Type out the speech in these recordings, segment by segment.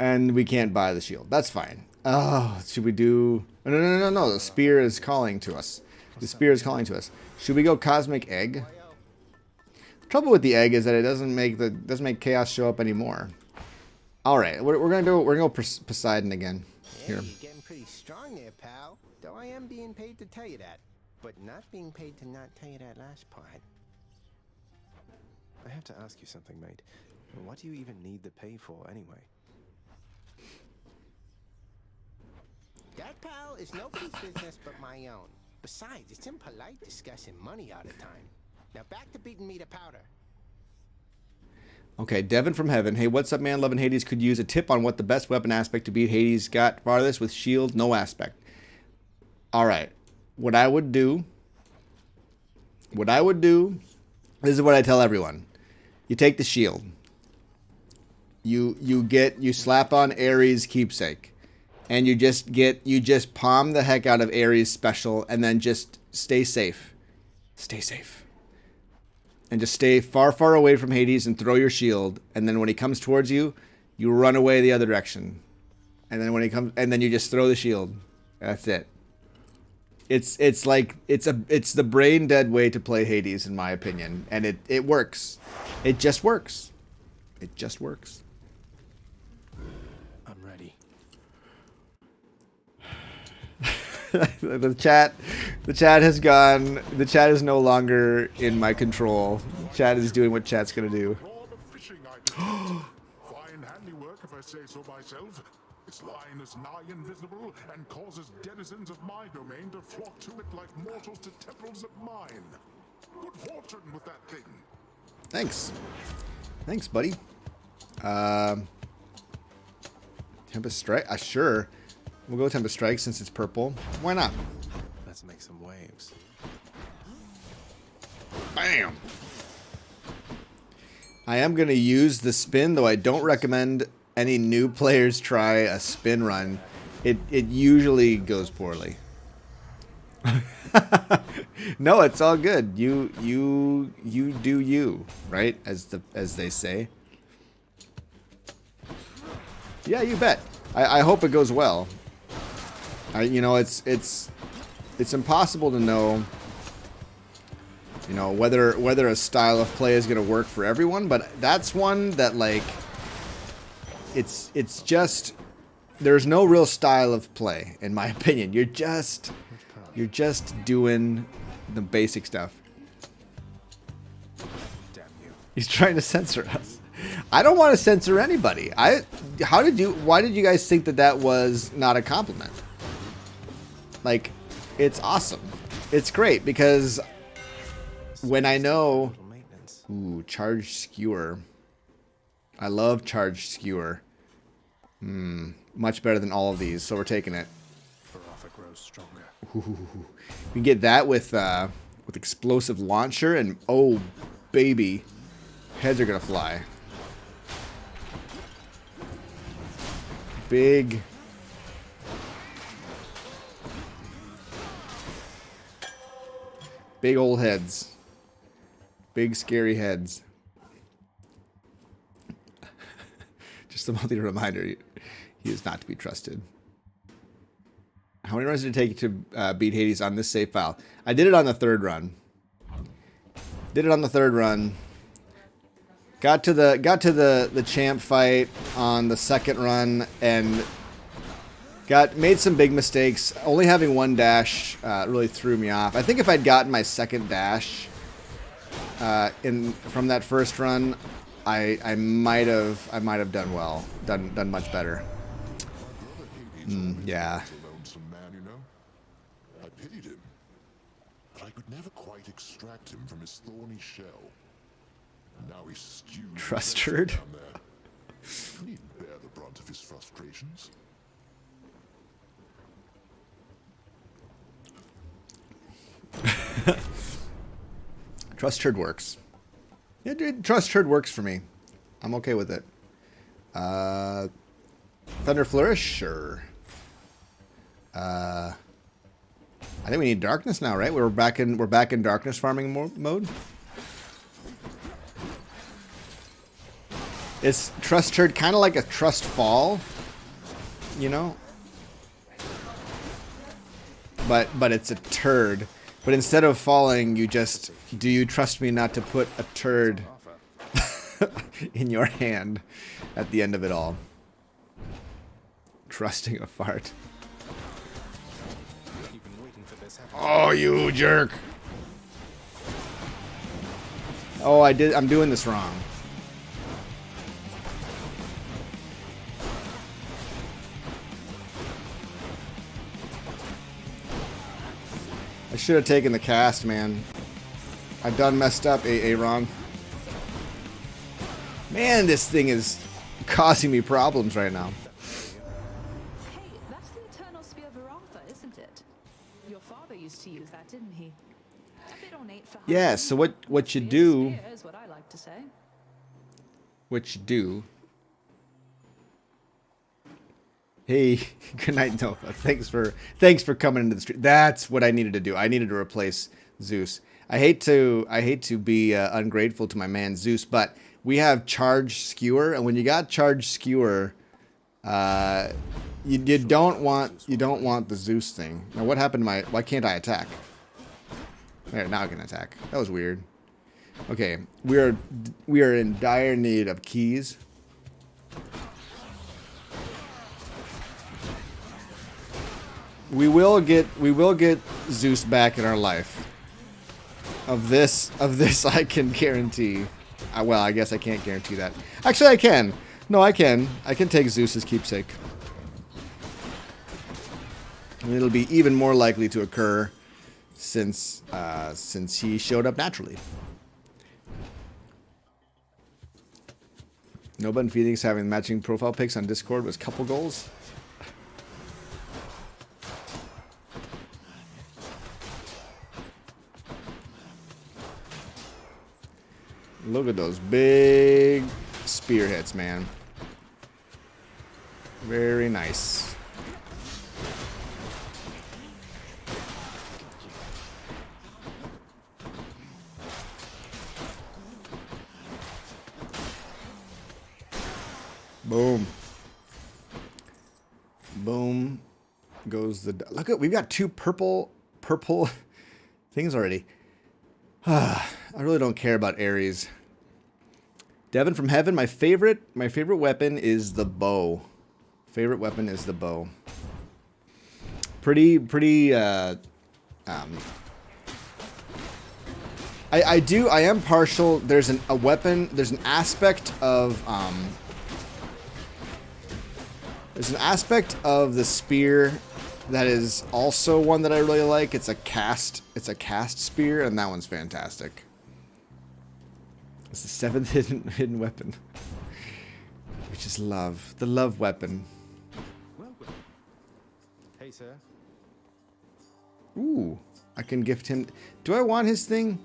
And we can't buy the shield. That's fine. Oh, should we do... No. The spear is calling to us. The spear is calling to us. Should we go cosmic egg? The trouble with the egg is that it doesn't make chaos show up anymore. All right, we're gonna go Poseidon again. Here. You're getting pretty strong there, pal. Though I am being paid to tell you that, but not being paid to not tell you that last part. I have to ask you something, mate. What do you even need the pay for, anyway? That, pal, is nobody's business but my own. Besides, it's impolite discussing money all the time. Now back to beating me to powder. Okay, Devin from Heaven. Hey, what's up, man? Loving Hades. Could use a tip on what the best weapon aspect to beat Hades got farthest with shield, no aspect. All right. What I would do, this is what I tell everyone. You take the shield. You slap on Ares keepsake. And you just palm the heck out of Ares special and then just stay safe. Stay safe. And just stay far, far away from Hades and throw your shield. And then when he comes towards you, you run away the other direction. And then when he comes, and then you just throw the shield. That's it. It's the brain dead way to play Hades, in my opinion, and it works. It just works. It just works. I'm ready. The chat has gone. The chat is no longer in my control. Chat is doing what chat's gonna do. Fine handiwork, if I say so myself. Its line is nigh invisible and causes denizens of my domain to flock to it like mortals to temples of mine. Good fortune with that thing. Thanks. Thanks, buddy. Tempest Strike? Sure. We'll go Tempest Strike since it's purple. Why not? Let's make some waves. Bam! I am going to use the spin, though I don't recommend any new players try a spin run. It usually goes poorly. No, it's all good. You do you, right? As they say. Yeah, you bet. I hope it goes well. You know, it's impossible to know, you know, whether a style of play is going to work for everyone, but that's one that, like, it's just, there's no real style of play, in my opinion. You're just doing the basic stuff. Damn you. He's trying to censor us. I don't want to censor anybody. Why did you guys think that was not a compliment? Like, it's awesome. It's great because when I know... Ooh, charged skewer. I love charged skewer. Much better than all of these, so we're taking it. Grows stronger. Ooh, we can get that with explosive launcher, and oh, baby, heads are gonna fly. Big old heads. Big scary heads. Just a monthly reminder, he is not to be trusted. How many runs did it take to beat Hades on this save file? I did it on the third run. Got to the champ fight on the second run and made some big mistakes. Only having one dash really threw me off. I think if I'd gotten my second dash from that first run, I might have done well, done much better. Yeah. I pitied him, but I could never quite extract him from his thorny shell. Now he's stewed. Trusted. Down there. He needn't bear the brunt of his frustrations. Trust herd works. Yeah, dude, trust herd works for me. I'm okay with it. Thunder Flourish, sure. I think we need darkness now, right? We're back in darkness farming mode. It's trust turd, kind of like a trust fall, you know? But it's a turd. But instead of falling, you just, do you trust me not to put a turd in your hand at the end of it all? Trusting a fart. Oh, you jerk. Oh, I'm doing this wrong. I should have taken the cast, man. I done messed up, Aaron. Man, this thing is causing me problems right now. Hey, that's the eternal spear of Arthur, isn't it? Your father used to use that, didn't he? A bit ornate for hunting. Yeah, so what you do... Spear is what I like to say. What you do... Hey, good night, Nova. Thanks for coming into the street. That's what I needed to do. I needed to replace Zeus. I hate to be ungrateful to my man Zeus, but we have charge skewer, and when you got charge skewer, you don't want the Zeus thing. Now, what happened to my? Why can't I attack? There, now I can attack. That was weird. Okay, we are in dire need of keys. We will get Zeus back in our life. Of this I can guarantee. Well, I guess I can't guarantee that. Actually, I can. No, I can. I can take Zeus's keepsake. And it'll be even more likely to occur since he showed up naturally. Nobody in Phoenix having matching profile pics on Discord was couple goals. Look at those big spearheads, man. Very nice. Boom. Boom goes the... Look at, we've got two purple things already. I really don't care about Ares. Devin from Heaven, my favorite weapon is the bow. Favorite weapon is the bow. I am partial. There's an aspect of the spear that is also one that I really like. It's a cast spear, and that one's fantastic. It's the 7th hidden weapon, which is love. The love weapon. Well. Hey, sir. Ooh, I can gift him. Do I want his thing?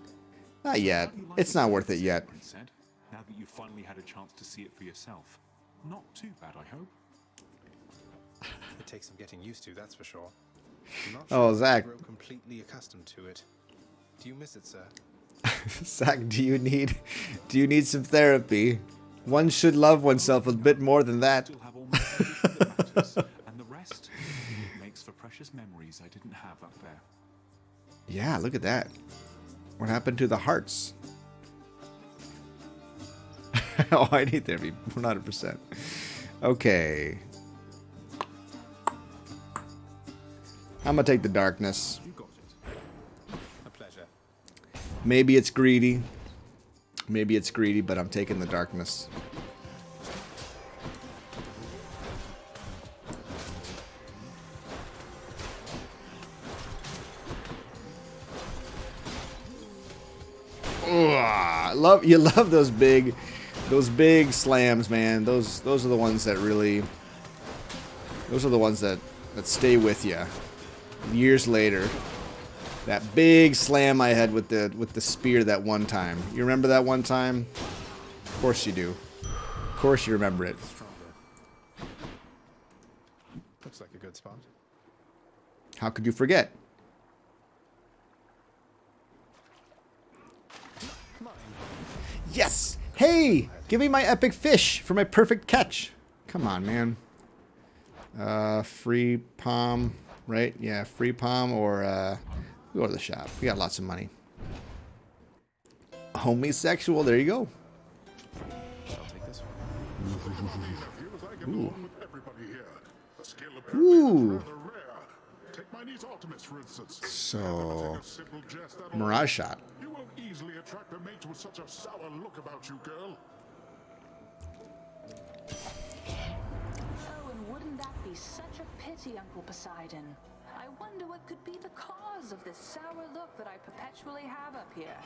Not yet. It's not worth it yet. Said, now that you finally had a chance to see it for yourself. Not too bad, I hope. It takes some getting used to, that's for sure. I'm not Oh, sure Zach. I grow completely accustomed to it. Do you miss it, sir? Zach, do you need some therapy? One should love oneself a bit more than that. Still have almost everything that matters, and the rest makes for precious memories I didn't have up there. Yeah, look at that. What happened to the hearts? Oh, I need therapy 100%. Okay. I'm gonna take the darkness. You got it. A pleasure. Maybe it's greedy. Maybe it's greedy, but I'm taking the darkness. Ugh, you love those big slams, man. Those are the ones that really, those are the ones that stay with you years later. That big slam I had with the spear that one time. You remember that one time? Of course you do. Of course you remember it. Looks like a good spot. How could you forget? Yes! Hey, give me my epic fish for my perfect catch. Come on, man. Free palm, right? Yeah, free palm or go to the shop. We got lots of money. Homosexual, there you go. I'll take this one. Feels like I'm along with everybody here. The skill Ooh. apparently is rather rare. Take my niece Artemis, for instance. So, Take a simple jest that'll- Mirage shot. You won't easily attract a mate with such a sour look about you, girl. Oh, and wouldn't that be such a pity, Uncle Poseidon? I wonder what could be the cause of this sour look that I perpetually have up here.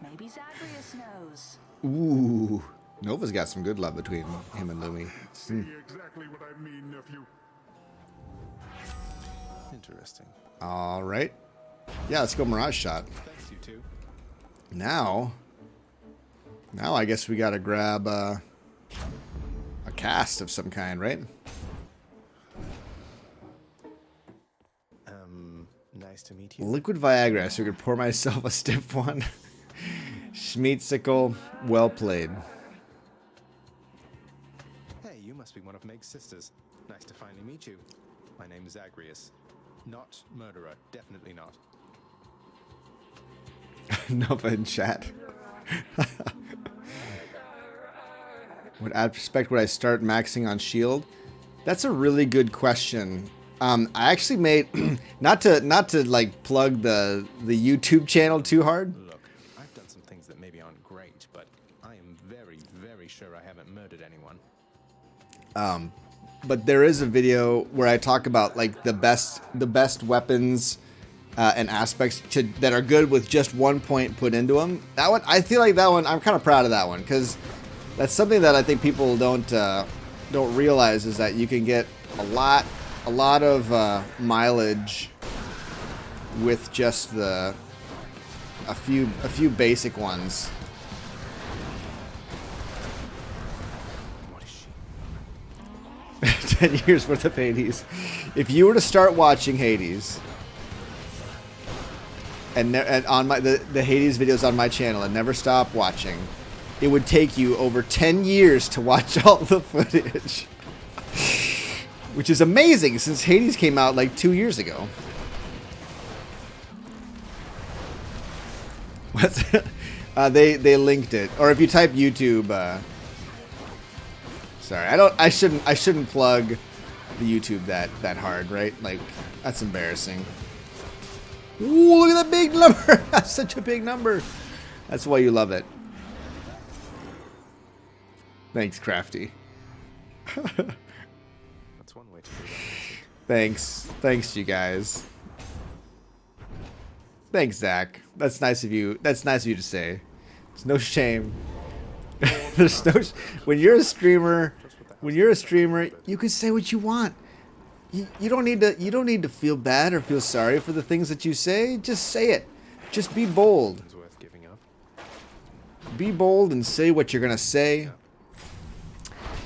Maybe Zagreus knows. Ooh. Nova's got some good love between him and Louis. See exactly what I mean, nephew. Interesting. All right. Yeah, let's go Mirage shot. Thanks, you two. Now I guess we gotta grab a cast of some kind, right? Nice to meet you. Liquid Viagra, so we could pour myself a stiff one. Schmeetsicle, well played. Hey, you must be one of Meg's sisters. Nice to finally meet you. My name is Zagreus. Not murderer, definitely not. Nova in chat. What aspect would I start maxing on shield? That's a really good question. I actually made not to like plug the YouTube channel too hard. Look, I've done some things that maybe aren't great, but I am very, very sure I haven't murdered anyone. But there is a video where I talk about like the best weapons and aspects that are good with just 1 point put into them. That one, I feel like that one, I'm kind of proud of that one because that's something that I think people don't realize is that you can get a lot of mileage with just a few basic ones. What is she? 10 years worth of Hades. If you were to start watching Hades and on the Hades videos on my channel and never stop watching, it would take you over 10 years to watch all the footage. Which is amazing since Hades came out like 2 years ago. What's they linked it, or if you type YouTube. Sorry, I shouldn't plug the YouTube that hard, right? Like that's embarrassing. Ooh, look at that big number! That's such a big number. That's why you love it. Thanks, Crafty. That's one way to do that. Thanks, you guys. Thanks, Zach. That's nice of you. That's nice of you to say. There's no shame. There's no. When you're a streamer, you can say what you want. You don't need to feel bad or feel sorry for the things that you say. Just say it. Just be bold. It's worth giving up. Be bold and say what you're gonna say.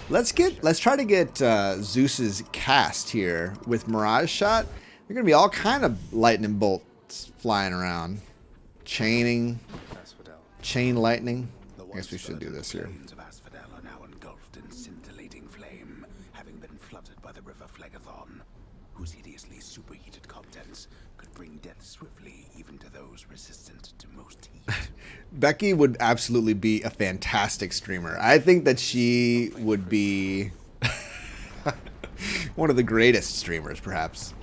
Let's try to get Zeus's cast here with Mirage Shot. They're gonna be all kind of lightning bolts flying around, chaining, chain lightning. I guess we should do this here. Plains of Asphodel are now engulfed in scintillating flame, having been flooded by the river Phlegethon, whose hideously superheated contents could bring death swiftly even to those resistant to most heat. Becky would absolutely be a fantastic streamer. I think that she would be one of the greatest streamers, perhaps.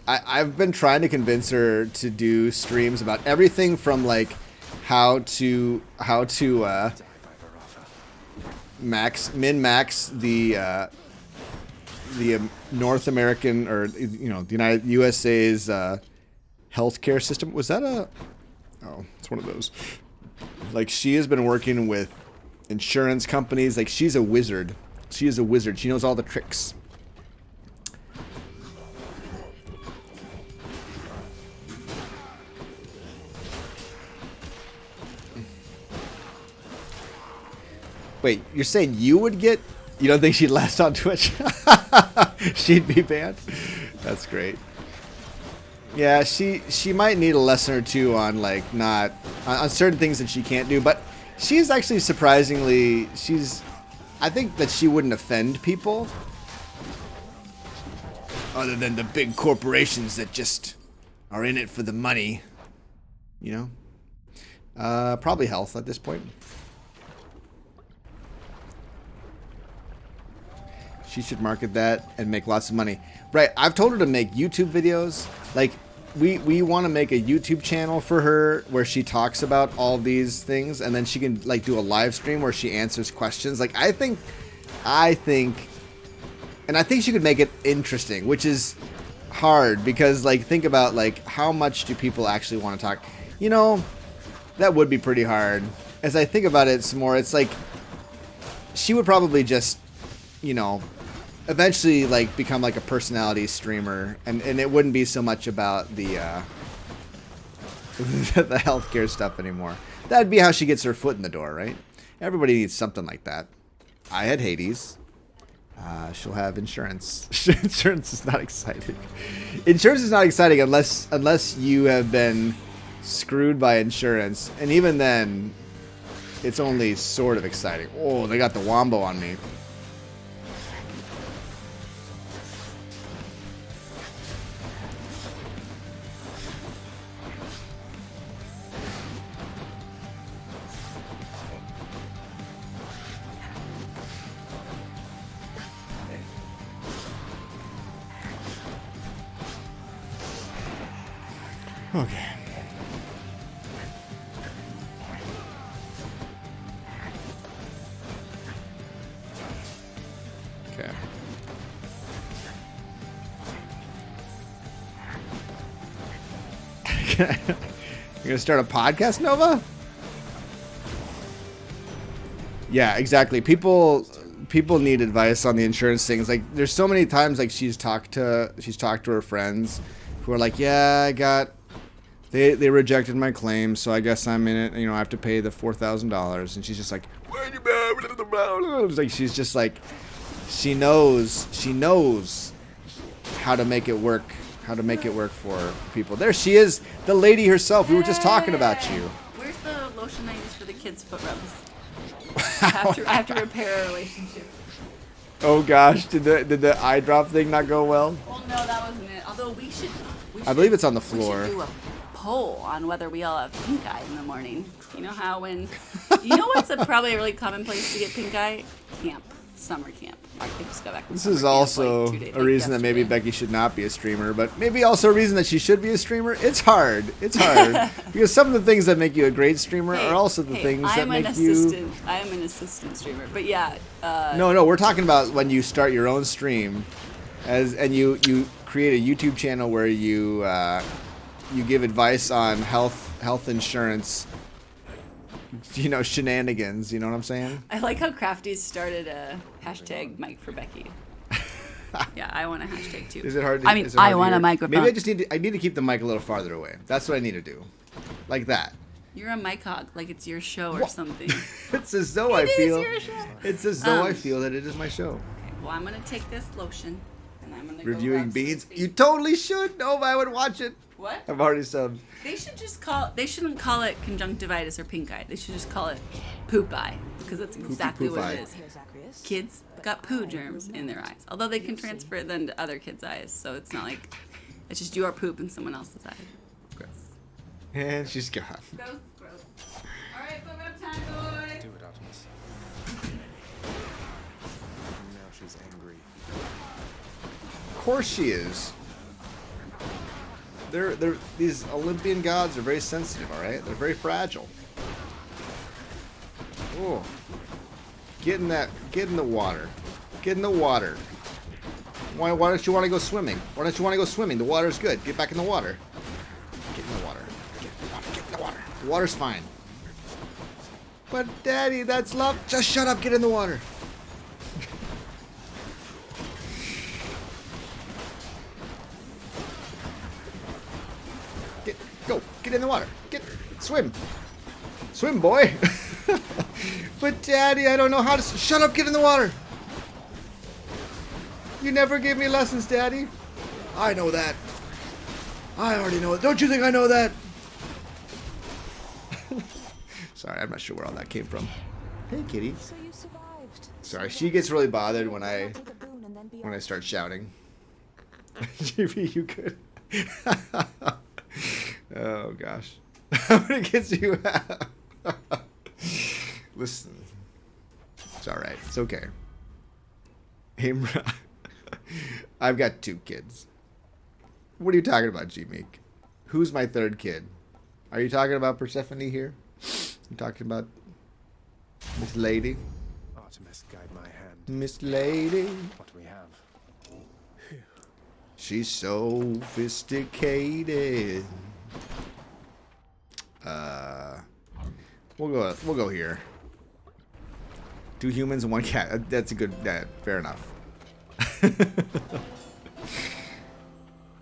I've been trying to convince her to do streams about everything from like how to min-max the North American, or the USA's healthcare system. Was that a? Oh, it's one of those. Like, she has been working with insurance companies. Like, she's a wizard. She is a wizard. She knows all the tricks. Wait, you're saying you would get... You don't think she'd last on Twitch? She'd be banned? That's great. Yeah, she might need a lesson or two on, like, not... on certain things that she can't do. But She's actually surprisingly, I think that she wouldn't offend people. Other than the big corporations that just are in it for the money. You know? Probably health at this point. She should market that and make lots of money. Right, I've told her to make YouTube videos. Like, we want to make a YouTube channel for her where she talks about all these things, and then she can like do a live stream where she answers questions. Like, I think she could make it interesting, which is hard because, like, think about, like, how much do people actually want to talk? You know, that would be pretty hard. As I think about it some more, it's like she would probably just, you know, eventually, like, become like a personality streamer, and it wouldn't be so much about the the healthcare stuff anymore. That'd be how she gets her foot in the door, right? Everybody needs something like that. I had Hades. She'll have insurance. Insurance is not exciting. Insurance is not exciting unless you have been screwed by insurance, and even then, it's only sort of exciting. Oh, they got the wombo on me. Okay. Okay. You're gonna start a podcast, Nova? Yeah, exactly. People need advice on the insurance things. Like, there's so many times like she's talked to her friends who are like, yeah, They rejected my claim, so I guess I'm in it. You know, I have to pay the $4,000, and she's just like, like, she's just like, she knows how to make it work, for people. There she is, the lady herself. We were just talking about you. Where's the lotion I use for the kids' foot rubs? I have to repair a relationship. Oh gosh, did the eye drop thing not go well? Well, no, that wasn't it. Although we should I believe it's on the floor. We should do a poll on whether we all have pink eye in the morning. You know how when, you know what's probably a really common place to get pink eye? Camp. Summer camp. Like, they just got back from This summer is camp, also like, 2 days, a reason that maybe Becky should not be a streamer, but maybe also a reason that she should be a streamer. It's hard. Because some of the things that make you a great streamer are also the things that make you... I am an assistant streamer, but yeah. No, we're talking about when you start your own stream, and you create a YouTube channel where you give advice on health insurance, you know, shenanigans. You know what I'm saying? I like how Crafty started a hashtag mic for Becky. Yeah, I want a hashtag too. Is it hard? I want a microphone. Maybe I need to keep the mic a little farther away. That's what I need to do, like that. You're a mic hog, like it's your show or something. It's as though I feel. Your show. It's as though I feel that it is my show. Okay, well, I'm gonna take this lotion and I'm gonna reviewing beans. You totally should. No, I would watch it. What? I've already subbed. They shouldn't call it conjunctivitis or pink eye. They should just call it poop eye, because that's exactly what it is. Kids got poo germs in their eyes, although they can transfer it then to other kids' eyes, so it's not like it's just your poop in someone else's eye. Okay. And she's gone. Gross. All right, put up time, boy. Do it, Optimus. Now she's angry. Of course she is. These Olympian gods are very sensitive, all right? They're very fragile. Oh. Get in the water. Get in the water. Why don't you want to go swimming? Why don't you want to go swimming? The water's good. Get back in the water. Get in the water. Get in the water. The water's fine. But Daddy, that's love. Just shut up. Get in the water. Get in the water. Swim. Swim, boy. But Daddy, I don't know how to... Shut up, get in the water. You never gave me lessons, Daddy. I know that. I already know it. Don't you think I know that? Sorry, I'm not sure where all that came from. Hey, kitty. So you survived. Sorry, she gets really bothered when I Take a boon and then be when I off. start shouting. GP, you could. Oh gosh. How many kids do you have? Listen. It's alright. It's okay. Hey, I've got 2 kids. What are you talking about, G-Meek? Who's my 3rd kid? Are you talking about Persephone here? You talking about Miss Lady? Artemis, guide my hand. Miss Lady. What do we have? She's sophisticated. We'll go here. 2 humans and 1 cat. That's a good. Fair enough.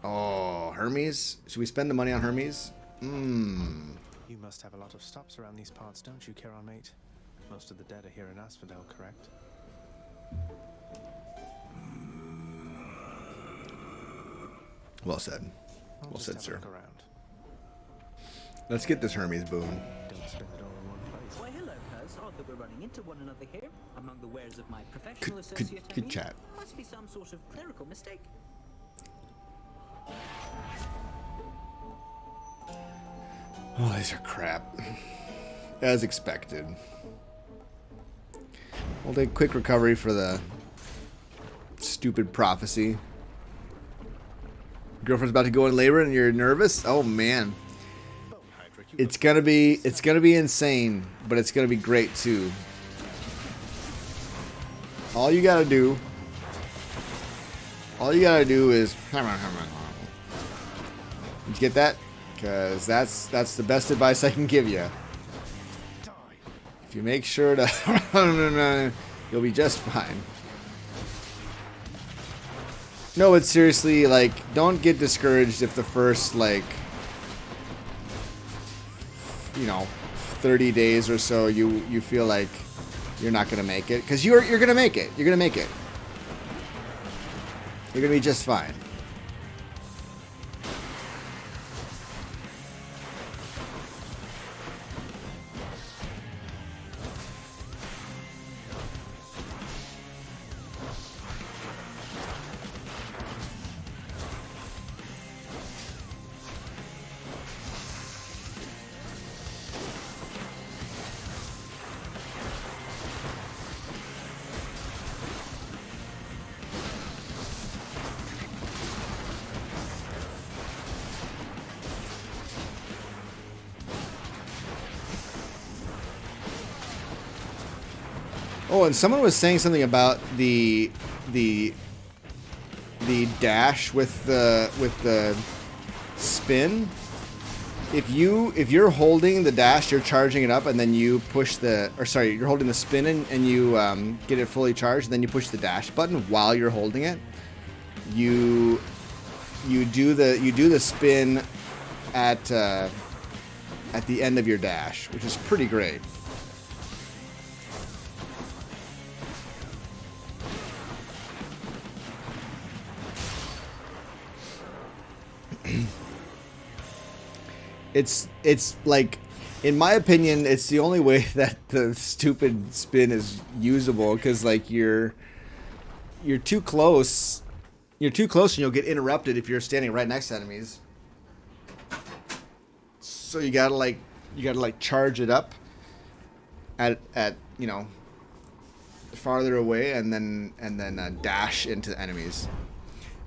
Oh, Hermes. Should we spend the money on Hermes? You must have a lot of stops around these parts, don't you, Charon, mate? Most of the dead are here in Asphodel, correct? Well said. I'll Well just said, have a sir. look around. Let's get this Hermes boon. Don't spend it all in one place. Why, hello, Cuz. Odd that we're running into one another here. Among the wares of my professional associate, I Good mean. chat. Must be some sort of clerical mistake. Oh, these are crap. As expected. We'll take quick recovery for the stupid prophecy. Girlfriend's about to go in labor and you're nervous? Oh man. It's gonna be insane, but it's gonna be great too. All you gotta do is did you get that? Because that's the best advice I can give you. If you make sure to you'll be just fine. No, but seriously, like, don't get discouraged if the first, like, you know, 30 days or so you feel like you're not gonna make it, because you're gonna make it. You're gonna make it. You're gonna be just fine. Oh, and someone was saying something about the dash with the spin. If you're holding the dash, you're charging it up, and then you push you're holding the spin and you get it fully charged, and then you push the dash button while you're holding it. You do the spin at the end of your dash, which is pretty great. It's like, in my opinion, it's the only way that the stupid spin is usable, because like you're too close. You're too close and you'll get interrupted if you're standing right next to enemies. So you gotta charge it up at you know, farther away, and then dash into enemies.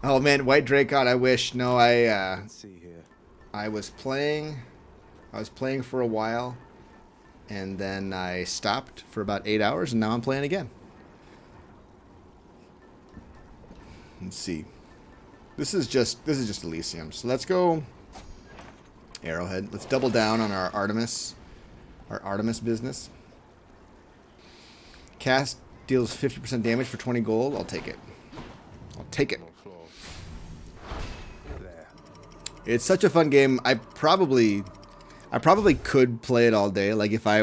Oh man, White Dracon, I wish. No, Let's see here. I was playing for a while, and then I stopped for about 8 hours, and now I'm playing again. Let's see. This is just Elysium. So let's go Arrowhead. Let's double down on our Artemis business. Cast deals 50% damage for 20 gold. I'll take it. There. It's such a fun game. I probably could play it all day. Like if I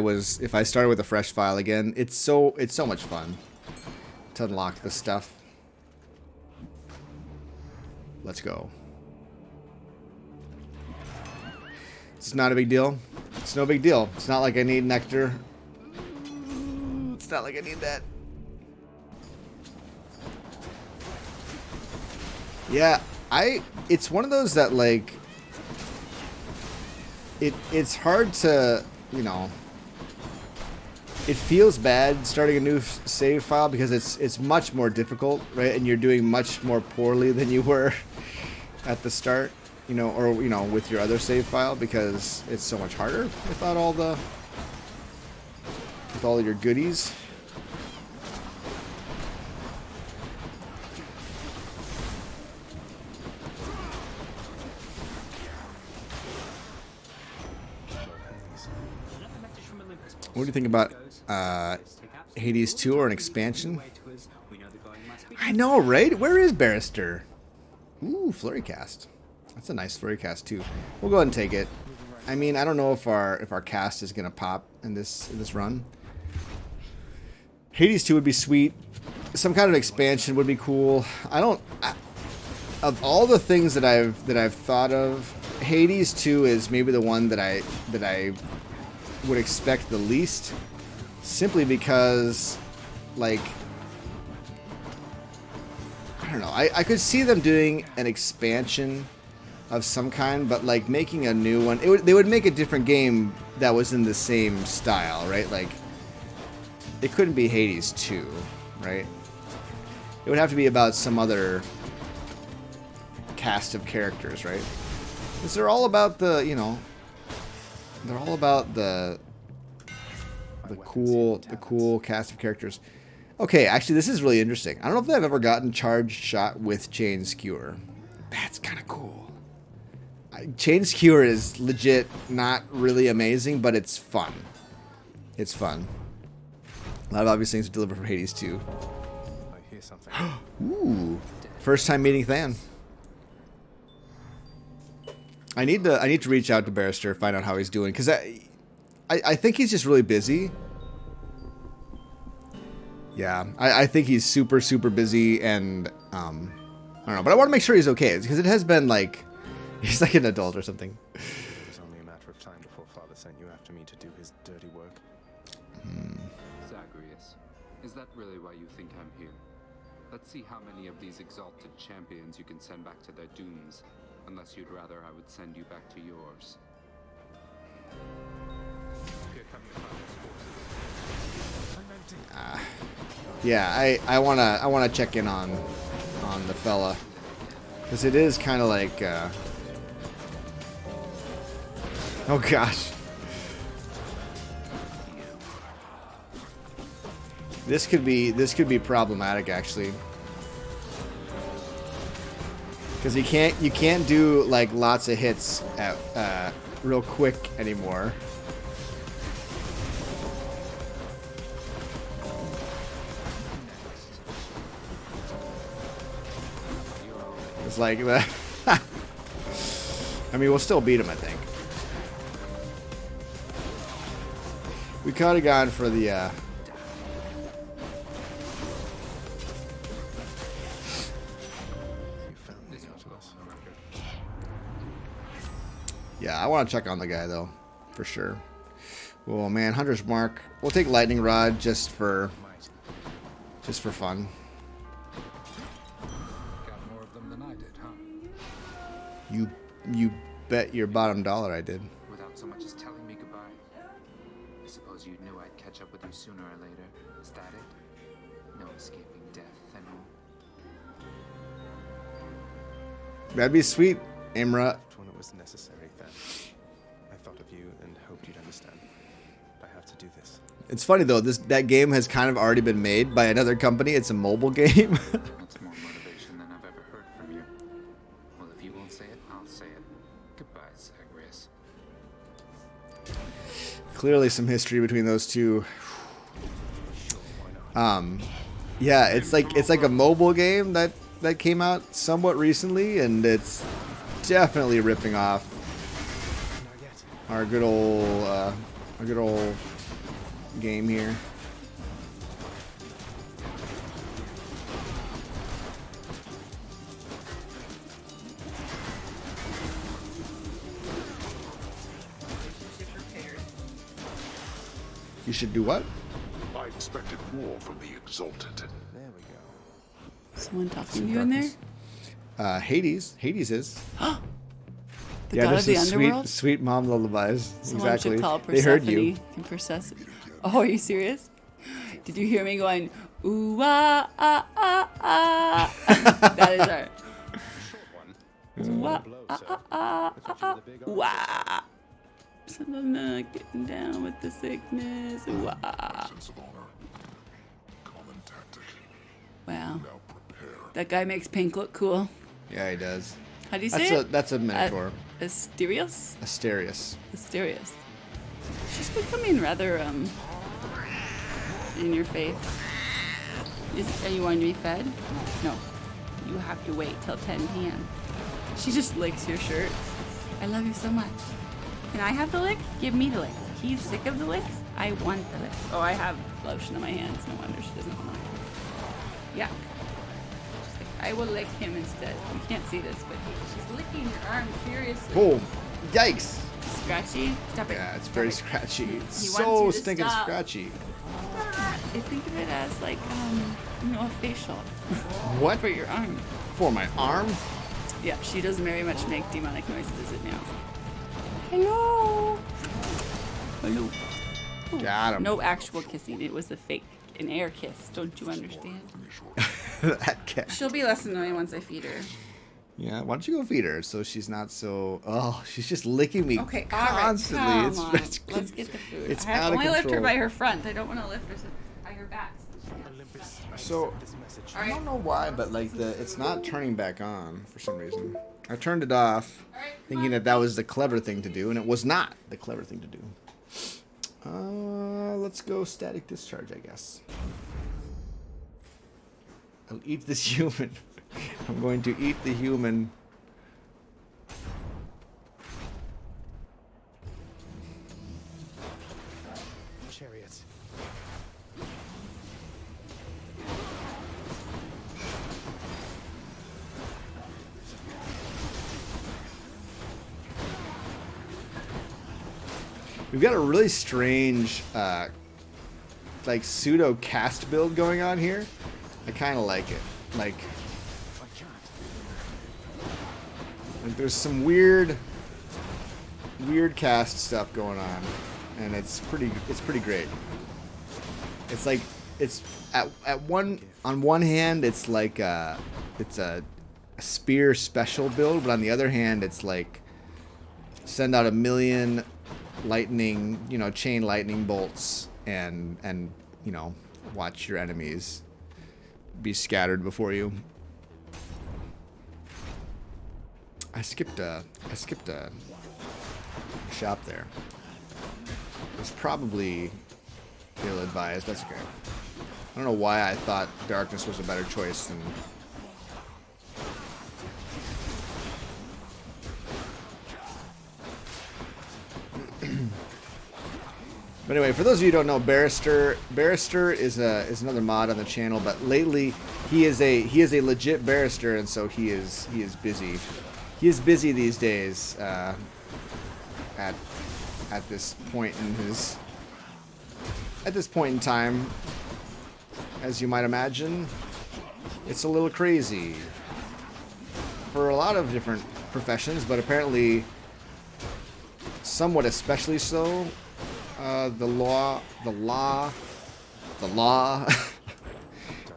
started with a fresh file again, it's so much fun to unlock this stuff. Let's go. It's not a big deal. It's no big deal. It's not like I need nectar. It's not like I need that. Yeah, it's one of those that like it's hard to, you know, it feels bad starting a new save file because it's much more difficult, right? And you're doing much more poorly than you were at the start, you know, or you know, with your other save file because it's so much harder without all the with all your goodies. What do you think about Hades 2 or an expansion? I know, right? Where is Barrister? Ooh, Flurry Cast. That's a nice Flurry Cast too. We'll go ahead and take it. I mean, I don't know if our cast is gonna pop in this run. Hades 2 would be sweet. Some kind of expansion would be cool. Of all the things that I've thought of, Hades 2 is maybe the one that I would expect the least, simply because, like, I don't know, I could see them doing an expansion of some kind, but like making a new one, they would make a different game that was in the same style, right? Like, it couldn't be Hades 2, right? It would have to be about some other cast of characters, right? Because they're all about the, you know, they're all about the cool cast of characters. Okay, actually, this is really interesting. I don't know if I've ever gotten charged shot with chain skewer. That's kind of cool. Chain skewer is legit not really amazing, but it's fun. It's fun. A lot of obvious things to deliver from Hades 2. I hear something. Ooh, first time meeting Than. I need to reach out to Barrister, find out how he's doing, because I think he's just really busy. Yeah, I think he's super busy, and I don't know, but I want to make sure he's okay because it has been like he's like an adult or something. It was only a matter of time before Father sent you after me to do his dirty work. Zagreus, is that really why you think I'm here? Let's see how many of these exalted champions you can send back to their dooms. Unless you'd rather I would send you back to yours. Yeah, I wanna check in on the fella, because it is kind of like oh gosh, this could be problematic actually. Because you can't do like lots of hits at real quick anymore. It's like that. I mean, we'll still beat him, I think. We could have gone for the yeah, I want to check on the guy though, for sure. Oh man, Hunter's Mark. We'll take Lightning Rod just for fun. Got more of them than I did, huh? You bet your bottom dollar I did. Without so much as telling me goodbye. I suppose you knew I'd catch up with you sooner or later. Is that it? No escaping death and all. That'd be sweet, Imra. When it was necessary, then I thought of you and hoped you'd understand. I have to do this. It's funny though, that game has kind of already been made by another company. It's a mobile game. That's more motivation than I've ever heard from you. Well, if you won't say it, I'll say it. Goodbye, Zagreus. Clearly some history between those two. Yeah, it's like a mobile game that came out somewhat recently, and it's definitely ripping off our good old game here. should do what? I expected more from the Exalted. There we go. Someone talking to you in there? Hades. Hades is. The Yeah, god there's of the some underworld? sweet mom lullabies. Someone Exactly. should call They heard you. Persephone and Persephone. Oh, are you serious? Did you hear me going, ooh, ah, ah, ah, ah? That is our. Ooh, ah, ah, ah, ah, ah, ooh, ah. So I'm not getting down with the sickness. Ooh, ah. Sense of honor. Common tactic. Wow. Now prepare. That guy makes Pink look cool. Yeah, he does. How do you say it? That's a Minotaur. Asterios? Asterius. Asterios. She's becoming rather, in your face. Are you wanting to be fed? No. You have to wait till 10 p.m. She just licks your shirt. I love you so much. Can I have the licks? Give me the licks. He's sick of the licks. I want the licks. Oh, I have lotion on my hands. No wonder she doesn't want it. Yeah. She's like, I will lick him instead. You can't see this, but she's licking your arm furiously. Oh, yikes. Scratchy? Stop it. Yeah, it's Stop very it. scratchy. It's He so wants you to stinking stop. scratchy. I think of it as like, a facial. What? For your arm. For my arm? Yeah, she doesn't very much make demonic noises at now. Hello. Hello. Ooh. Got him. No actual kissing. It was a fake, an air kiss. Don't you understand? That cat. She'll be less annoying once I feed her. Yeah, why don't you go feed her so she's not so... Oh, she's just licking me Okay, constantly. all right. It's, Come on. it's, Let's get the food. It's I have out to of only lift her control. by her front. I don't want to lift her by her back. Olympus. So, Message. I don't know why, but like it's not turning back on for some reason. I turned it off thinking that was the clever thing to do, and it was not the clever thing to do. Let's go static discharge, I guess. I'll eat this human. I'm going to eat the human. Chariots. We've got a really strange, like pseudo cast build going on here. I kind of like it. Like there's some weird cast stuff going on, and it's pretty great. It's like on one hand it's like it's a spear special build, but on the other hand it's like send out 1,000,000 lightning, chain lightning bolts and watch your enemies be scattered before you. I skipped a shop there. It's probably ill-advised. That's okay. I don't know why I thought darkness was a better choice than... But anyway, for those of you who don't know, Barrister is another mod on the channel, but lately he is a legit barrister, and so he is busy. He is busy these days at this point in time, as you might imagine. It's a little crazy for a lot of different professions, but apparently somewhat especially so. The law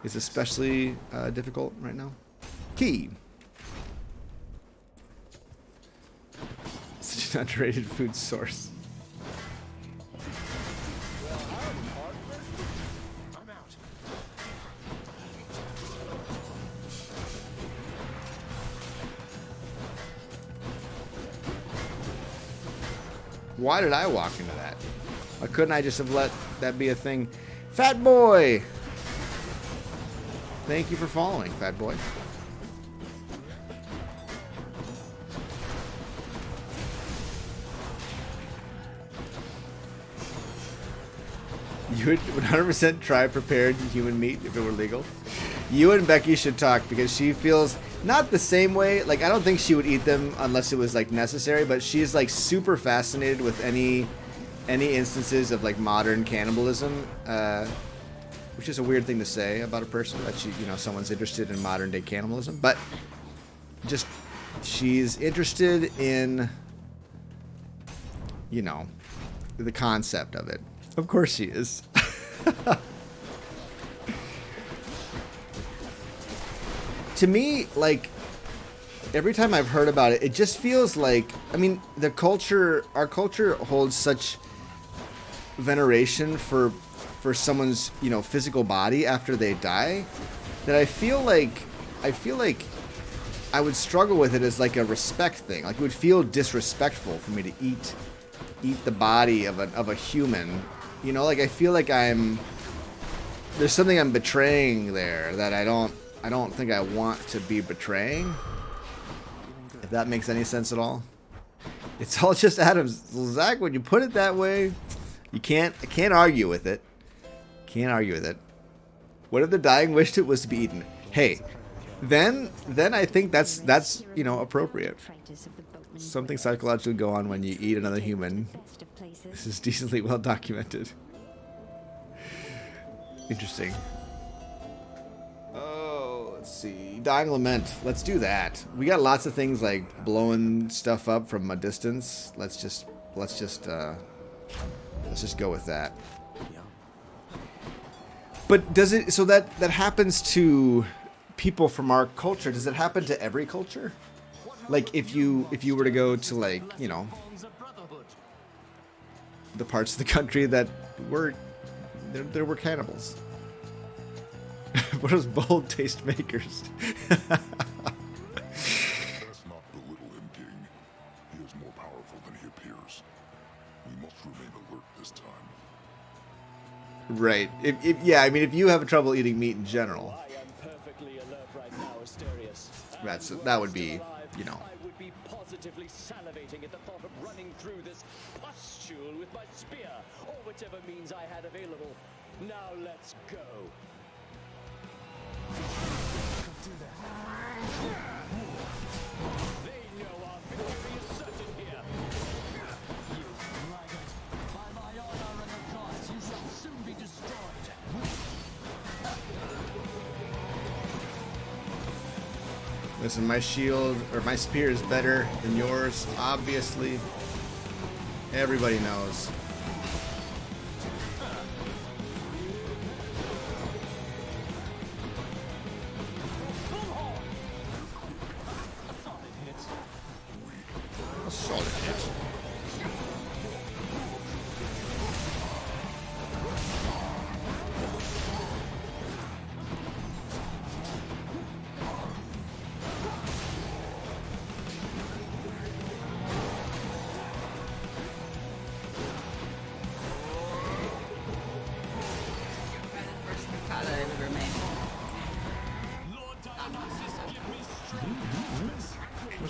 is especially difficult right now. Key. Such an underrated food source. I'm out. Why did I walk into that? Why couldn't I just have let that be a thing? Fat boy! Thank you for following, fat boy. You would 100% try prepared human meat if it were legal. You and Becky should talk because she feels not the same way. Like, I don't think she would eat them unless it was like necessary, but she's like super fascinated with any any instances of like modern cannibalism, which is a weird thing to say about a person that someone's interested in modern day cannibalism, but just she's interested in the concept of it. Of course she is. To me, like, every time I've heard about it, it just feels like, I mean, our culture holds such veneration for someone's, physical body after they die, that I feel like I would struggle with it as like a respect thing. Like, it would feel disrespectful for me to eat the body of a human. Like, I feel like there's something I'm betraying there that I don't think I want to be betraying. If that makes any sense at all. It's all just Adams. Zach, when you put it that way, I can't argue with it. Can't argue with it. What if the dying wished it was to be eaten? Hey, then I think that's appropriate. Something psychologically go on when you eat another human. This is decently well documented. Interesting. Oh, let's see. Dying Lament. Let's do that. We got lots of things like blowing stuff up from a distance. Let's just go with that. But does it? So that happens to people from our culture. Does it happen to every culture? Like, if you were to go to, like, the parts of the country that were there were cannibals. What are those bold taste makers? Let's not belittle him, King. He is more powerful than he appears. We must remain alert this time. Right. If you have trouble eating meat in general, that would be, I would be positively salivating at the thought of running through this pustule with my spear, or whichever means I had available. Now let's go. They know our victory is certain here. You braggart! By my honor and the gods, you shall soon be destroyed. listen, my shield or my spear is better than yours, obviously. Everybody knows. A solid hit.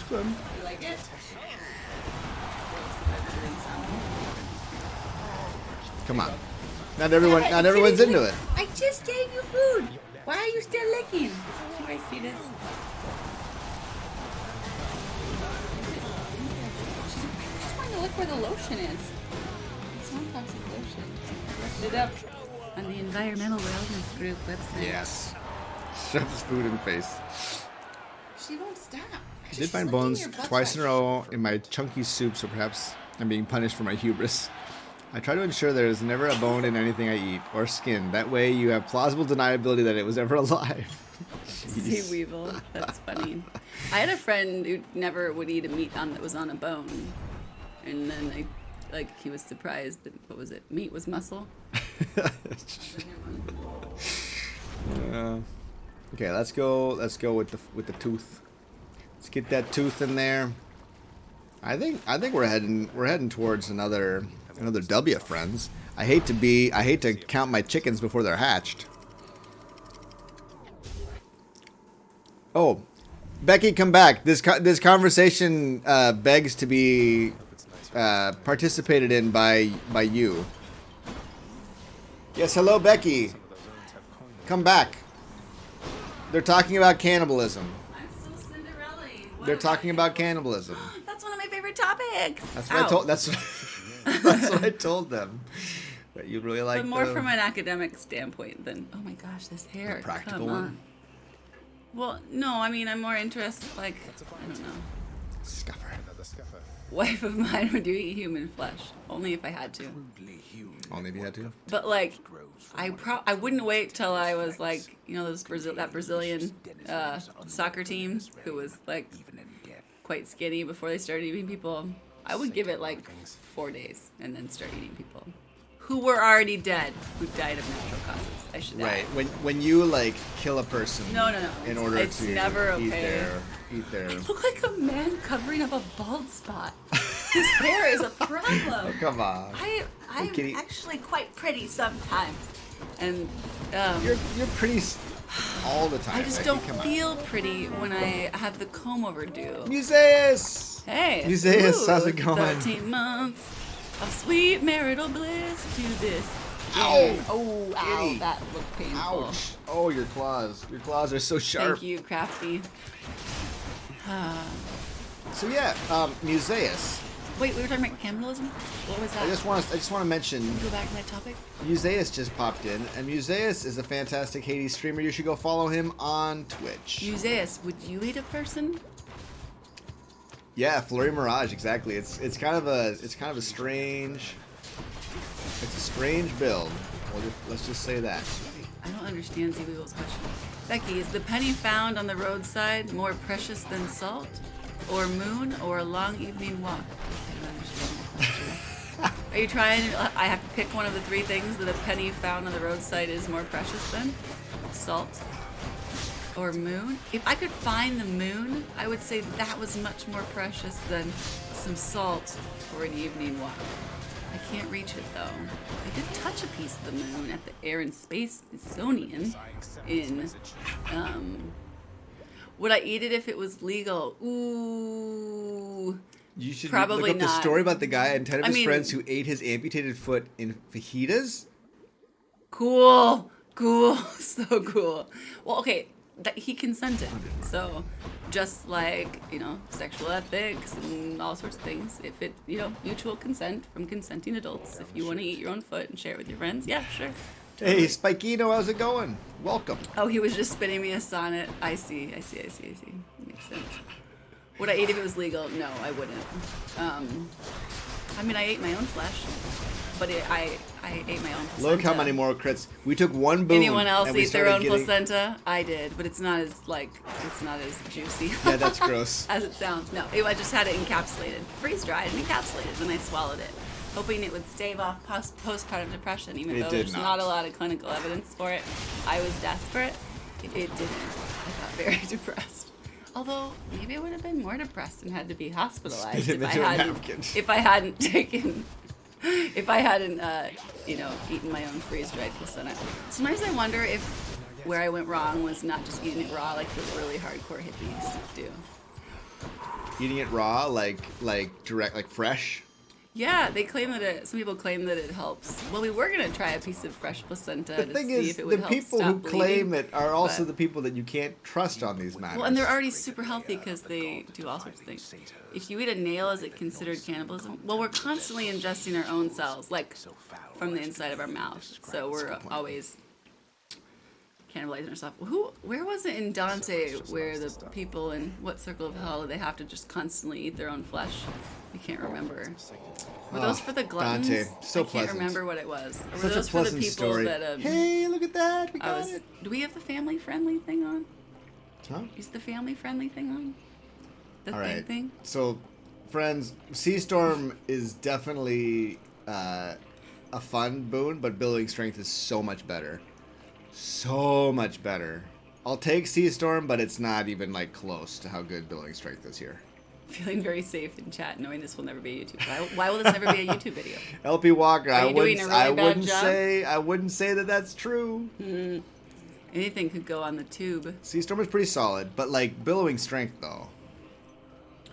Good. You like it? Come on. Not everyone's into it. I just gave you food. Why are you still licking? Do I see this? Just wanted to look where the lotion is. It's one toxic lotion. Looked it up on the Environmental Wellness Group website. Yes. Shoves food in the face. She won't stop. I did find bones twice in a row in my chunky soup, so perhaps I'm being punished for my hubris. I try to ensure there is never a bone in anything I eat, or skin. That way you have plausible deniability that it was ever alive. Sea Weevil. That's funny. I had a friend who never would eat a meat that was on a bone. And then he was surprised that, what was it? Meat was muscle? Okay, let's go with the tooth. Let's get that tooth in there. I think we're heading towards another W, friends. I hate to count my chickens before they're hatched. Oh, Becky, come back. This conversation begs to be participated in by you. Yes, hello, Becky. Come back. They're talking about cannibalism. They're talking about cannibalism. That's one of my favorite topics. That's what I told. That's what what I told them. That you really like. But more from an academic standpoint than, oh my gosh, this hair. A practical come one. on. Well, no, I mean I'm more interested. Like, I don't know. Scuffer. Another scuffer. Wife of mine would you eat human flesh? Only if I had to. Only if you had to. But like, I wouldn't wait till I was like, you know, that Brazilian soccer team who was like quite skinny before they started eating people. I would give it like 4 days and then start eating people who were already dead, who died of natural causes. I should add. Right. When you like kill a person. No. In order it's to never eat okay. their. I look like a man covering up a bald spot. His hair is a problem. Oh, come on. I'm Kitty. actually quite pretty sometimes, and You're pretty all the time. I just Becky, don't come on. feel pretty when I have the comb over due. Museus. Hey, Museus, how's it going? 13 months of sweet marital bliss to this. Ow! Oh, ow, Kitty. that looked painful. Ouch! Oh, your claws. Your claws are so sharp. Thank you, Crafty. So yeah, Museus. Wait, we were talking about cannibalism? What was that? I just want to mention. Go back to that topic. Museus just popped in, and Museus is a fantastic Hades streamer. You should go follow him on Twitch. Museus, would you eat a person? Yeah, Flurry Mirage, exactly. It's kind of a strange. It's a strange build. Let's just say that. I don't understand Z-Weagle's question. Becky, is the penny found on the roadside more precious than salt, or moon, or a long evening walk? I don't understand the question. Are you trying? I have to pick one of the three things that a penny found on the roadside is more precious than salt or moon. If I could find the moon, I would say that was much more precious than some salt or an evening walk. I can't reach it though. I did touch a piece of the moon at the Air and Space Smithsonian in, would I eat it if it was legal? Ooh. You should Probably look up the not. story about the guy and 10 of I his mean- friends who ate his amputated foot in fajitas. Cool. So cool. Well, okay, he consented. So just like, you know, sexual ethics and all sorts of things, if it, you know, mutual consent from consenting adults, if you want to eat your own foot and share it with your friends, yeah, sure. Hey, Spikino, how's it going? Welcome. Oh, he was just spinning me a sonnet. I see. Makes sense. Would I eat if it was legal? No, I wouldn't. I mean, I ate my own flesh, but I ate my own placenta. Look how many more crits. We took one boom. Anyone else and we eat their started own getting... placenta? I did, but it's not as juicy. Yeah, that's gross. As it sounds. No, I just had it encapsulated, freeze-dried and encapsulated, and I swallowed it, hoping it would stave off postpartum depression, even though there's not a lot of clinical evidence for it. I was desperate. It didn't. I got very depressed. Although maybe I would have been more depressed and had to be hospitalized if I hadn't you know, eaten my own freeze-dried placenta. Sometimes I wonder if where I went wrong was not just eating it raw like the really hardcore hippies do. Eating it raw, like direct, like fresh. Yeah, they claim that some people claim that it helps. Well, we were gonna try a piece of fresh placenta The to thing see is, if it would the help people stop who claim bleeding, it are also but- the people that you can't trust on these matters. Well, and they're already super healthy because they do all sorts of things. If you eat a nail, is it considered cannibalism? Well, we're constantly ingesting our own cells, like from the inside of our mouth. So we're always cannibalizing ourselves. Where was it in Dante where the people in what circle of hell they have to just constantly eat their own flesh? I can't remember. Were those for the gluttons? Dante, so I can't pleasant. remember what it was. Or were Such a those for the pleasant people story. that? Hey, look at that! We got it. Do we have the family-friendly thing on? Huh? Is the family-friendly thing on? The All right. thing? So, friends, Seastorm is definitely a fun boon, but building strength is so much better. So much better. I'll take Seastorm, but it's not even like close to how good building strength is here. Feeling very safe in chat, knowing this will never be a YouTube. Why will this never be a YouTube video? LP Walker, Are I you doing wouldn't, a really I bad wouldn't job? say, I wouldn't say that that's true. Anything could go on the tube. Seastorm is pretty solid, but like billowing strength though.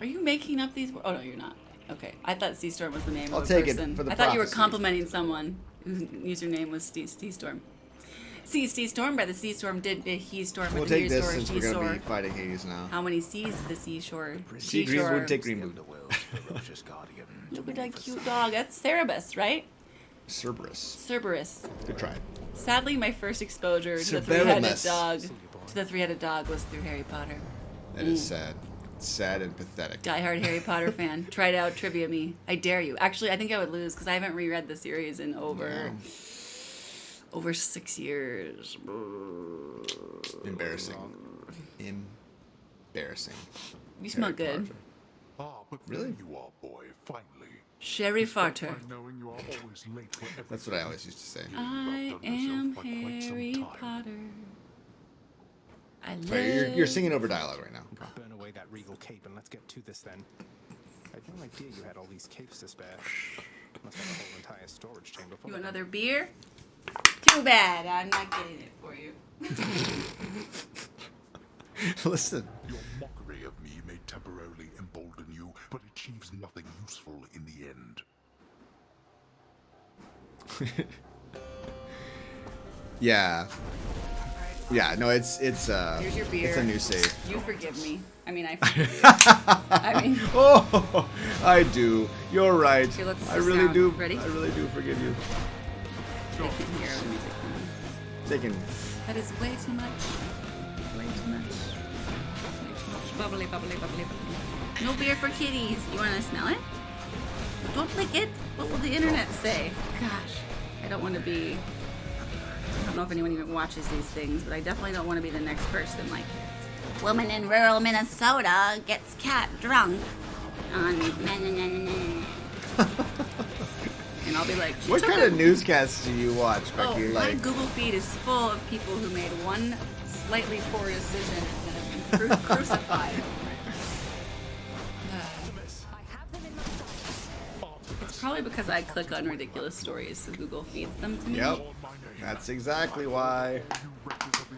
Are you making up these? Oh no, you're not. Okay, I thought Seastorm was the name I'll of a take it person. for the I thought you were prophecy. complimenting someone whose username was Seastorm. Seastorm by the Seastorm did the Seastorm. We'll with the take this Seastorm, since we're going to be Seashore. fighting Hades now. How many seas the seashore? Sea Greens would take green blue. Look at that cute dog. That's Cerebus, right? Cerberus. Good try. Sadly, my first exposure to the three-headed dog was through Harry Potter. That is sad. Sad and pathetic. Diehard Harry Potter fan. Try it out, trivia me. I dare you. Actually, I think I would lose because I haven't reread the series in over 6 years. Embarrassing. You smell good. But really? You are, boy. Finally. Sherry Farter. Knowing you are always late for everything. That's what I always used to say. I am Harry Potter. I love. Right, you're singing over dialogue right now. Burn away that regal cape and let's get to this then. I had no idea you had all these capes to spare. Must have a whole entire storage chamber full. You want another beer? Too bad. I'm not getting it for you. Listen. Your mockery of me may temporarily embolden you, but achieves nothing useful in the end. Yeah. Yeah, no, it's Here's your beer. It's a new save. You forgive me. I mean, I forgive you. I mean. Oh, I do. You're right. Here, let's I just really sound. do. Ready? I really do forgive you. They can hear the music. Taking. That is way too much. Way too much. Way too much. Bubbly, bubbly, bubbly, bubbly. No beer for kitties. You want to smell it? Don't lick it. What will the internet say? Gosh, I don't want to be. I don't know if anyone even watches these things, but I definitely don't want to be the next person like, woman in rural Minnesota gets cat drunk on and I'll be like, what kind of newscasts do you watch, Becky? My Google feed is full of people who made one slightly poor decision and have been crucified. It's probably because I click on ridiculous stories, so Google feeds them to me. Yep. That's exactly why.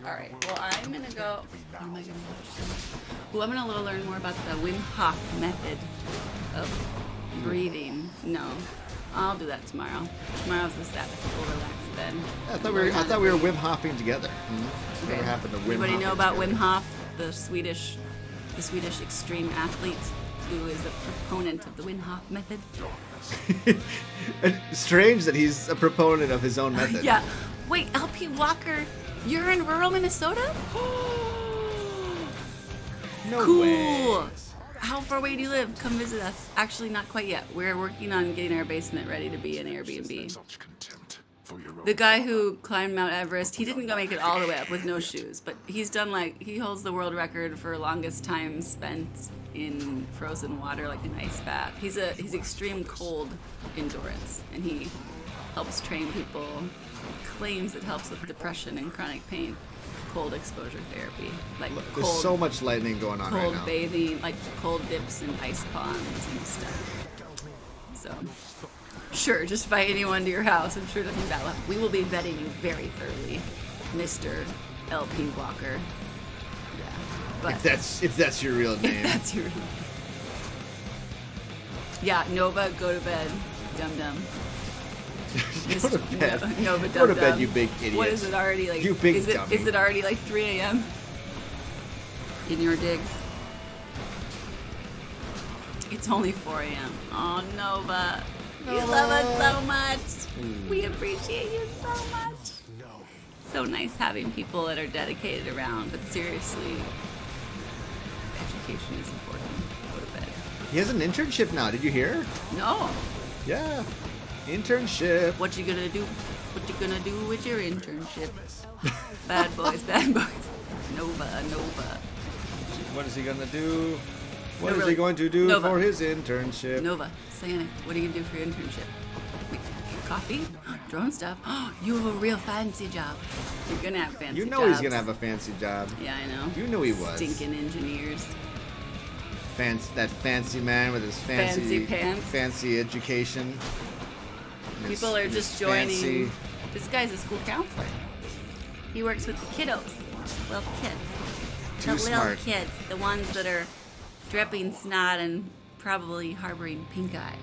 Alright, well, I'm gonna go. What am I gonna watch? Well, I'm gonna learn more about the Wim Hof method of breathing. No, I'll do that tomorrow. Tomorrow's the Sabbath. We'll relax then. I thought we were Wim Hofing together. Whatever happened to Wim Anybody Hofing know about together? Wim Hof, the Swedish extreme athlete who is a proponent of the Wim Hof method? Strange that he's a proponent of his own method. Yeah. Wait, LP Walker, you're in rural Minnesota? No cool. way. How far away do you live? Come visit us. Actually, not quite yet. We're working on getting our basement ready to be an Airbnb. The guy who climbed Mount Everest, he didn't go make it all the way up with no shoes, but he's done he holds the world record for longest time spent in frozen water, like an ice bath. He's extreme cold endurance, and he helps train people. Claims it helps with depression and chronic pain. Cold exposure therapy, There's so much lightning going on right now. Cold bathing, like cold dips and ice ponds and stuff. So, sure, just invite anyone to your house. I'm sure nothing bad will happen. We will be vetting you very thoroughly, Mr. LP Walker. Yeah, but if that's your real name. If that's your real name. Yeah, Nova, go to bed, dum dum. Go to bed. Nova, go to bed, you big idiot. What is it already like? You big is dummy. it already like 3 a.m. in your digs? It's only 4 a.m. Oh, Nova. You love us so much. We appreciate you so much. So nice having people that are dedicated around, but seriously, education is important. Go to bed. He has an internship now. Did you hear? No. Yeah. Internship. What you gonna do? What you gonna do with your internship? Bad boys, bad boys. Nova. What is he gonna do? What is really. he going to do Nova. for his internship? Nova, Santa, what are you gonna do for your internship? Wait, coffee? Drone stuff? You have a real fancy job. You're gonna have fancy jobs. You know he's gonna have a fancy job. Yeah, I know. You knew he was. Stinking engineers. That fancy man with his fancy pants. fancy education. People are just joining. Fancy. This guy's a school counselor. He works with the kiddos. Well, kids. Too the smart. little kids. The ones that are dripping snot and probably harboring pink eye.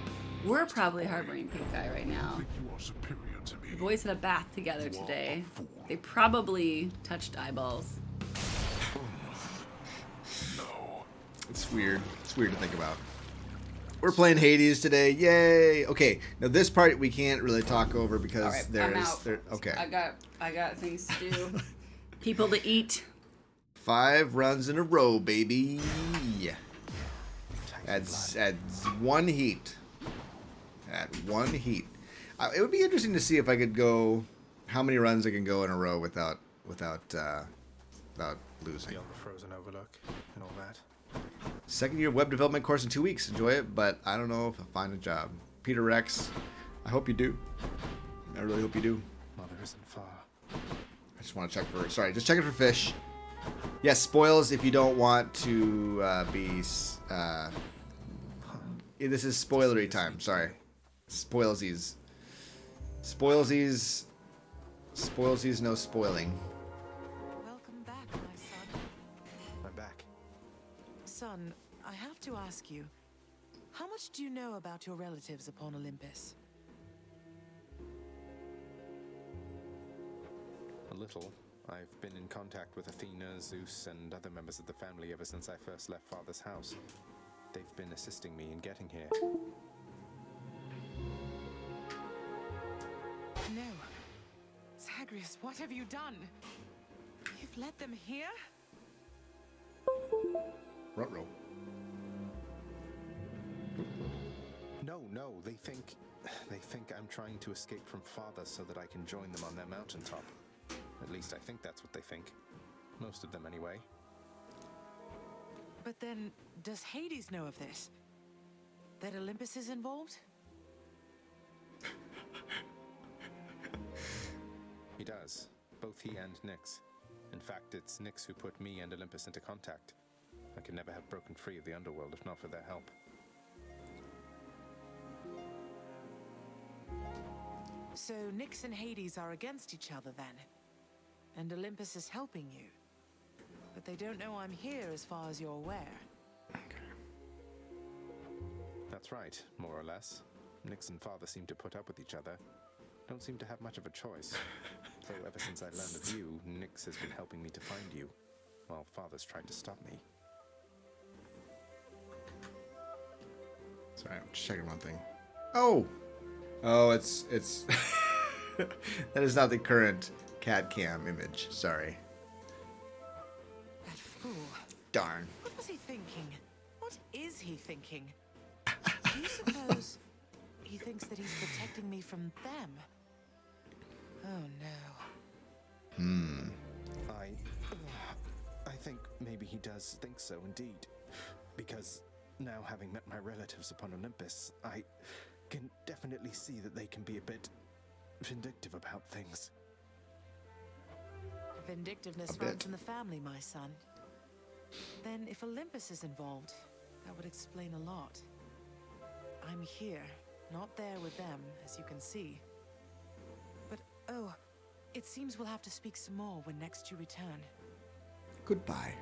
We're probably harboring pink eye right now. You are superior to me. The boys had a bath together today. They probably touched eyeballs. No. It's weird. It's weird to think about. We're playing Hades today. Yay! Okay, now this part we can't really talk over because All right, I'm there's out. okay. I got things to do. People to eat. 5 runs in a row, baby. At one heat. At one heat. It would be interesting to see if I could go how many runs I can go in a row without losing. Beyond the frozen overlook and all that. Second year web development course in 2 weeks. Enjoy it, but I don't know if I'll find a job. Peter Rex, I hope you do. I really hope you do. Mother isn't far. I just want to check for. Sorry, just checking for fish. Yes, spoils if you don't want to be. This is spoilery time. Sorry, spoilsies. Spoilsies. Spoilsies, no spoiling. Welcome back, my son. I'm back. Son, I have to ask you, how much do you know about your relatives upon Olympus? A little. I've been in contact with Athena, Zeus, and other members of the family ever since I first left Father's house. They've been assisting me in getting here. No. Zagreus, what have you done? You've let them here? Ruh-roh. No, they think I'm trying to escape from Father so that I can join them on their mountaintop. At least I think that's what they think. Most of them anyway. But then, does Hades know of this? That Olympus is involved? He does. Both he and Nyx. In fact, it's Nyx who put me and Olympus into contact. I could never have broken free of the Underworld if not for their help. So Nyx and Hades are against each other then? And Olympus is helping you? But they don't know I'm here as far as you're aware. That's right, more or less. Nyx and Father seem to put up with each other. Don't seem to have much of a choice. Though ever since I learned of you, Nyx has been helping me to find you, while Father's tried to stop me. Sorry, I'm just checking one thing. Oh, it's that is not the current CAD cam image. Sorry. That fool. Darn. What was he thinking? What is he thinking? Do you suppose he thinks that he's protecting me from them? Oh no. I think maybe he does think so indeed. Because now having met my relatives upon Olympus, I can definitely see that they can be a bit vindictive about things. Vindictiveness runs in the family, my son. Then if Olympus is involved, that would explain a lot. I'm here, not there with them, as you can see. But, oh, it seems we'll have to speak some more when next you return. Goodbye.